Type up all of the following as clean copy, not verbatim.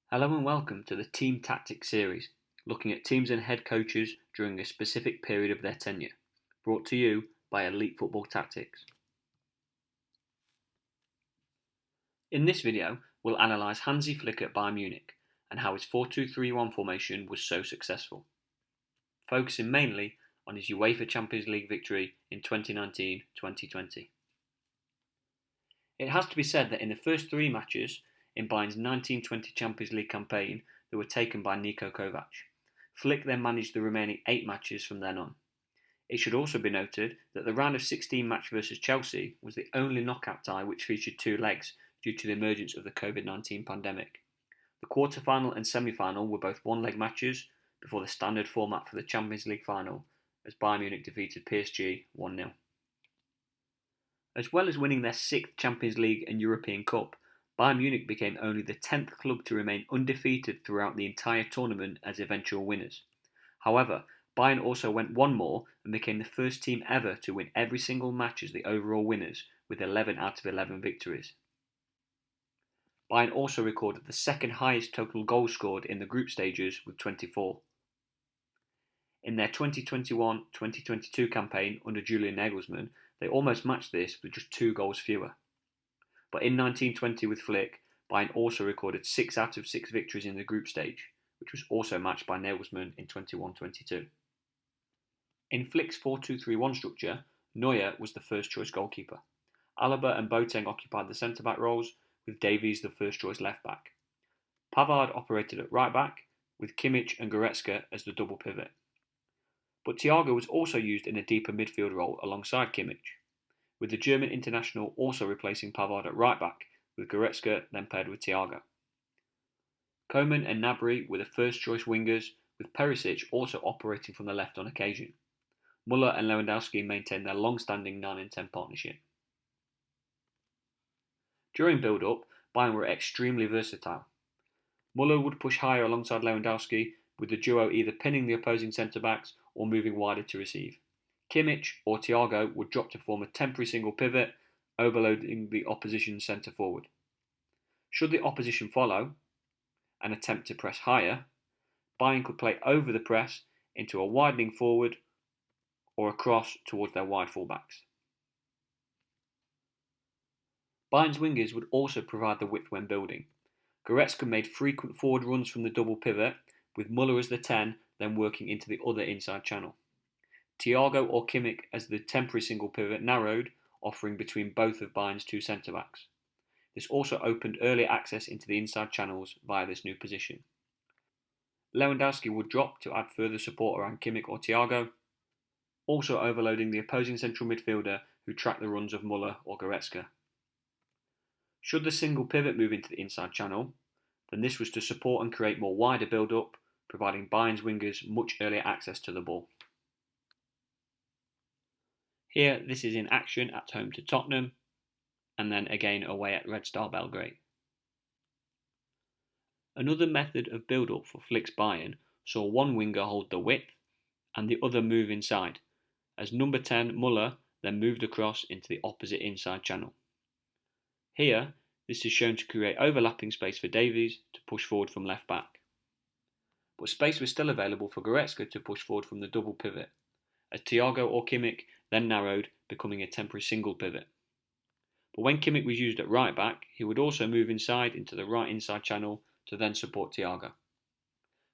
Hello and welcome to the Team Tactics series, looking at teams and head coaches during a specific period of their tenure, brought to you by Elite Football Tactics. In this video, we'll analyse Hansi Flick at Bayern Munich and how his 4-2-3-1 formation was so successful, focusing mainly on his UEFA Champions League victory in 2019-2020. It has to be said that in the first three matches in Bayern's 1920 Champions League campaign that were taken by Niko Kovac, Flick then managed the remaining 8 matches from then on. It should also be noted that the round of 16 match versus Chelsea was the only knockout tie which featured 2 legs due to the emergence of the COVID-19 pandemic. The quarter-final and semi-final were both one-leg matches before the standard format for the Champions League final as Bayern Munich defeated PSG 1-0. As well as winning their 6th Champions League and European Cup, Bayern Munich became only the 10th club to remain undefeated throughout the entire tournament as eventual winners. However, Bayern also went one more and became the first team ever to win every single match as the overall winners with 11 out of 11 victories. Bayern also recorded the second highest total goals scored in the group stages with 24. In their 2021-2022 campaign under Julian Nagelsmann, they almost matched this with just 2 goals fewer. But in 1920 with Flick, Bayern also recorded 6 out of 6 victories in the group stage, which was also matched by Nagelsmann in 21-22. In Flick's 4-2-3-1 structure, Neuer was the first choice goalkeeper. Alaba and Boateng occupied the centre-back roles, with Davies the first choice left-back. Pavard operated at right-back, with Kimmich and Goretzka as the double pivot. But Thiago was also used in a deeper midfield role alongside Kimmich, with the German international also replacing Pavard at right-back, with Goretzka then paired with Thiago. Koeman and Gnabry were the first-choice wingers, with Perisic also operating from the left on occasion. Muller and Lewandowski maintained their long-standing 9-10 partnership. During build-up, Bayern were extremely versatile. Muller would push higher alongside Lewandowski, with the duo either pinning the opposing centre-backs or moving wider to receive. Kimmich or Thiago would drop to form a temporary single pivot, overloading the opposition centre forward. Should the opposition follow and attempt to press higher, Bayern could play over the press into a widening forward or across towards their wide fullbacks. Bayern's wingers would also provide the width when building. Goretzka made frequent forward runs from the double pivot, with Muller as the 10 then working into the other inside channel. Thiago or Kimmich as the temporary single pivot narrowed, offering between both of Bayern's 2 centre-backs. This also opened early access into the inside channels via this new position. Lewandowski would drop to add further support around Kimmich or Thiago, also overloading the opposing central midfielder who tracked the runs of Muller or Goretzka. Should the single pivot move into the inside channel, then this was to support and create more wider build-up, providing Bayern's wingers much earlier access to the ball. Here, this is in action at home to Tottenham, and then again away at Red Star Belgrade. Another method of build-up for Flick's Bayern saw one winger hold the width and the other move inside, as number 10 Muller then moved across into the opposite inside channel. Here, this is shown to create overlapping space for Davies to push forward from left back. But space was still available for Goretzka to push forward from the double pivot, as Thiago or Kimmich then narrowed, becoming a temporary single pivot. But when Kimmich was used at right back, he would also move inside into the right inside channel to then support Thiago.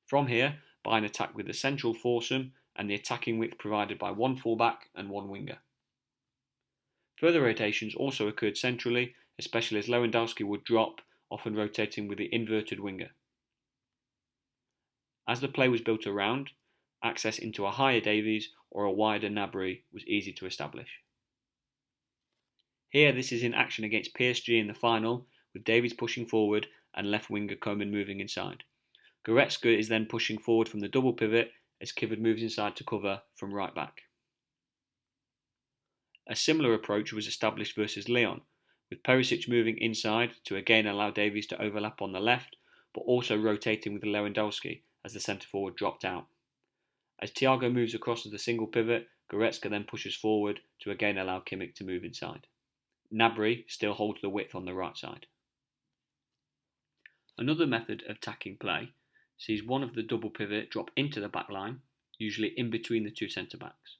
From here, Bayern attacked with the central foursome and the attacking width provided by one fullback and one winger. Further rotations also occurred centrally, especially as Lewandowski would drop, often rotating with the inverted winger. As the play was built around, access into a higher Davies or a wider Gnabry was easy to establish. Here this is in action against PSG in the final, with Davies pushing forward and left winger Koeman moving inside. Goretzka is then pushing forward from the double pivot as Kimmich moves inside to cover from right back. A similar approach was established versus Lyon, with Perisic moving inside to again allow Davies to overlap on the left, but also rotating with Lewandowski as the centre forward dropped out. As Thiago moves across as the single pivot, Goretzka then pushes forward to again allow Kimmich to move inside. Gnabry still holds the width on the right side. Another method of attacking play sees one of the double pivot drop into the back line, usually in between the two centre-backs.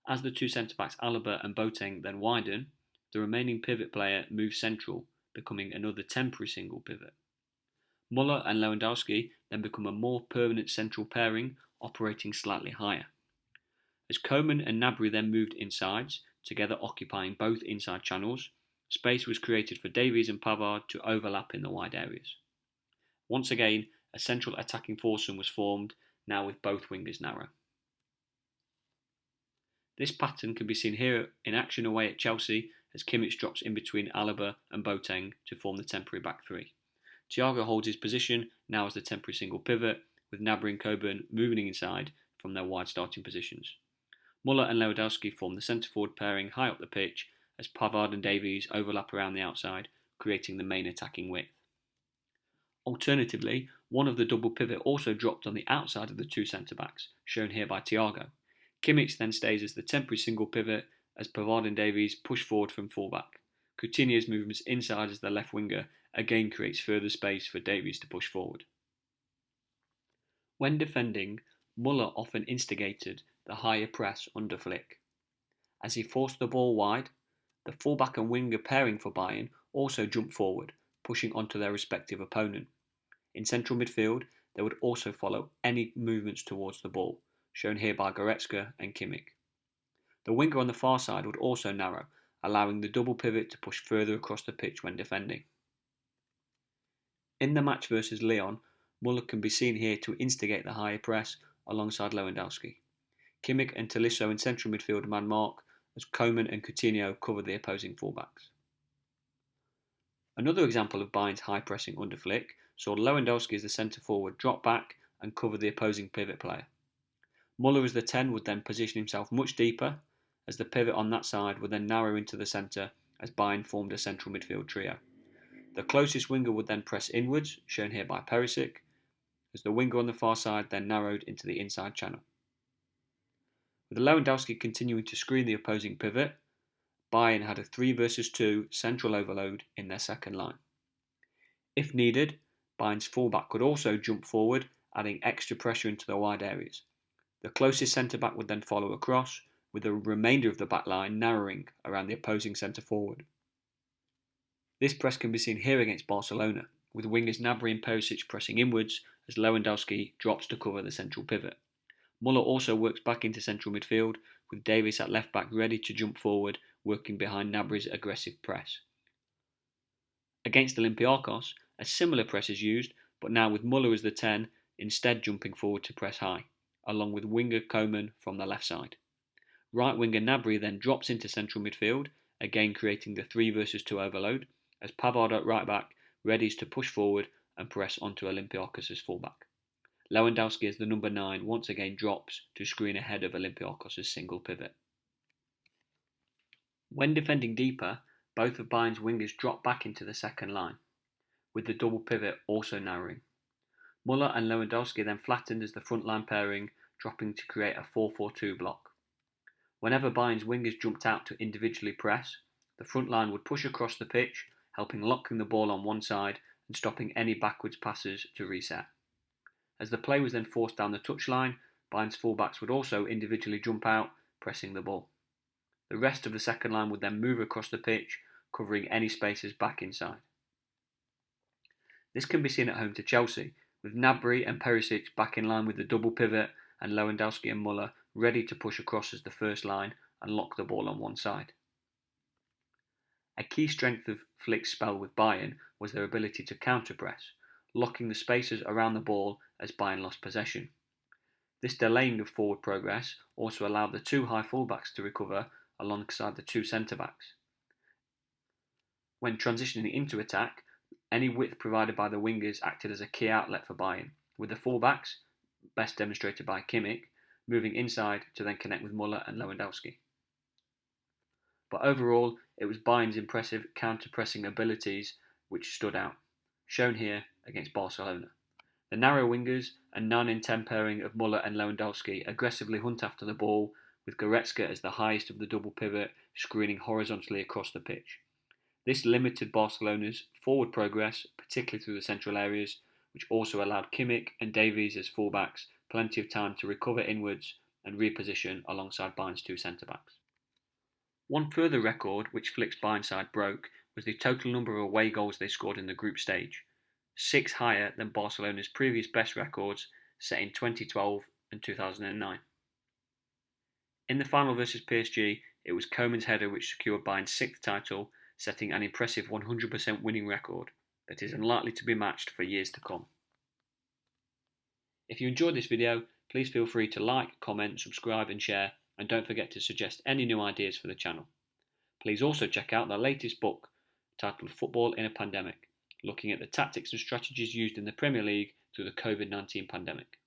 As the two centre-backs Alaba and Boateng then widen, the remaining pivot player moves central, becoming another temporary single pivot. Muller and Lewandowski then become a more permanent central pairing, operating slightly higher. As Koeman and Gnabry then moved insides, together occupying both inside channels, space was created for Davies and Pavard to overlap in the wide areas. Once again, a central attacking foursome was formed, now with both wingers narrow. This pattern can be seen here in action away at Chelsea as Kimmich drops in between Alaba and Boateng to form the temporary back three. Thiago holds his position now as the temporary single pivot, with Gnabry and Coburn moving inside from their wide starting positions. Muller and Lewandowski form the centre-forward pairing high up the pitch as Pavard and Davies overlap around the outside, creating the main attacking width. Alternatively, one of the double pivot also dropped on the outside of the two centre-backs, shown here by Thiago. Kimmich then stays as the temporary single pivot as Pavard and Davies push forward from fullback. Coutinho's movements inside as the left winger again creates further space for Davies to push forward. When defending, Muller often instigated the higher press under Flick. As he forced the ball wide, the fullback and winger pairing for Bayern also jumped forward, pushing onto their respective opponent. In central midfield, they would also follow any movements towards the ball, shown here by Goretzka and Kimmich. The winger on the far side would also narrow, allowing the double pivot to push further across the pitch when defending. In the match versus Lyon, Muller can be seen here to instigate the higher press alongside Lewandowski. Kimmich and Tolisso in central midfield man mark as Koeman and Coutinho cover the opposing fullbacks. Another example of Bayern's high pressing under Flick saw Lewandowski as the centre forward drop back and cover the opposing pivot player. Muller as the 10 would then position himself much deeper, as the pivot on that side would then narrow into the centre as Bayern formed a central midfield trio. The closest winger would then press inwards, shown here by Perisic, as the winger on the far side then narrowed into the inside channel. With Lewandowski continuing to screen the opposing pivot, Bayern had a 3 versus 2 central overload in their second line. If needed, Bayern's fullback could also jump forward, adding extra pressure into the wide areas. The closest centre-back would then follow across, with the remainder of the back line narrowing around the opposing centre-forward. This press can be seen here against Barcelona, with wingers Gnabry and Perisic pressing inwards as Lewandowski drops to cover the central pivot. Muller also works back into central midfield, with Davies at left back ready to jump forward, working behind Gnabry's aggressive press. Against Olympiacos, a similar press is used, but now with Muller as the 10, instead jumping forward to press high, along with winger Koeman from the left side. Right winger Gnabry then drops into central midfield, again creating the 3 versus 2 overload, as Pavard at right back readies to push forward and press onto Olympiacos' fullback. Lewandowski as the number 9 once again drops to screen ahead of Olympiacos' single pivot. When defending deeper, both of Bayern's wingers drop back into the second line, with the double pivot also narrowing. Muller and Lewandowski then flattened as the front line pairing, dropping to create a 4-4-2 block. Whenever Bayern's wingers jumped out to individually press, the front line would push across the pitch, helping locking the ball on one side and stopping any backwards passes to reset. As the play was then forced down the touchline, Bayern's fullbacks would also individually jump out, pressing the ball. The rest of the second line would then move across the pitch, covering any spaces back inside. This can be seen at home to Chelsea, with Gnabry and Perisic back in line with the double pivot and Lewandowski and Muller ready to push across as the first line and lock the ball on one side. A key strength of Flick's spell with Bayern was their ability to counter-press, locking the spaces around the ball as Bayern lost possession. This delaying of forward progress also allowed the 2 high fullbacks to recover alongside the 2 centre-backs. When transitioning into attack, any width provided by the wingers acted as a key outlet for Bayern, with the fullbacks, best demonstrated by Kimmich, moving inside to then connect with Muller and Lewandowski. But overall, it was Bayern's impressive counter-pressing abilities which stood out, shown here against Barcelona. The narrow wingers and 9 and 10 pairing of Muller and Lewandowski aggressively hunt after the ball, with Goretzka as the highest of the double pivot screening horizontally across the pitch. This limited Barcelona's forward progress, particularly through the central areas, which also allowed Kimmich and Davies as fullbacks plenty of time to recover inwards and reposition alongside Bayern's two centre-backs. One further record which Flick's Bayern side broke was the total number of away goals they scored in the group stage, 6 higher than Barcelona's previous best records set in 2012 and 2009. In the final versus PSG, it was Koeman's header which secured Bayern's 6th title, setting an impressive 100% winning record that is unlikely to be matched for years to come. If you enjoyed this video, please feel free to like, comment, subscribe and share, and don't forget to suggest any new ideas for the channel. Please also check out the latest book, titled Football in a Pandemic, looking at the tactics and strategies used in the Premier League through the COVID-19 pandemic.